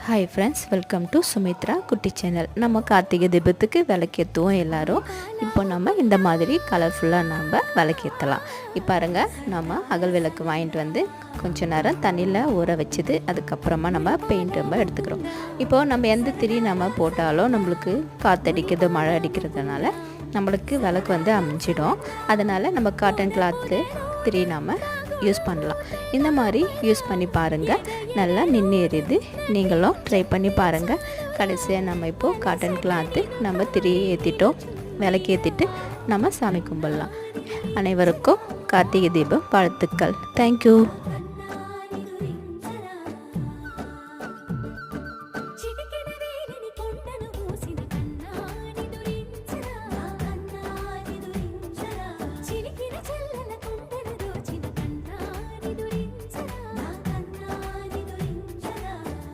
Hi friends, welcome to Sumitra குட்டி channel. நம்ம கார்த்திகை தீபத்துக்கு விளக்கேற்றுவோம் எல்லோரும். இப்போ நம்ம இந்த மாதிரி கலர்ஃபுல்லாக நம்ம விளக்கேற்றலாம். இப்போ பாருங்க, நம்ம அகல் விளக்கு வாங்கிட்டு வந்து கொஞ்சம் நேரம் தண்ணியில் ஊற வச்சுது, அதுக்கப்புறமா நம்ம பெயிண்ட் நம்ம எடுத்துக்கிறோம். இப்போது நம்ம எந்த திரி நம்ம போட்டாலும் நம்மளுக்கு காற்றடிக்கிறது, மழை அடிக்கிறதுனால நம்மளுக்கு விளக்கு வந்து அமைஞ்சிடும். அதனால் நம்ம காட்டன் கிளாத்து திரி நம்ம யூஸ் பண்ணலாம். இந்த மாதிரி யூஸ் பண்ணி பாருங்கள், நல்லா நின்று எரியுது. நீங்களும் ட்ரை பண்ணி பாருங்கள். கடைசியாக நம்ம இப்போது காட்டன் கிளாத்து நம்ம திரி ஏற்றிட்டோம். விளக்கு ஏற்றிட்டு நம்ம சாமி கும்பிடலாம். அனைவருக்கும் கார்த்திகை தீபம் வாழ்த்துக்கள். தேங்க்யூ.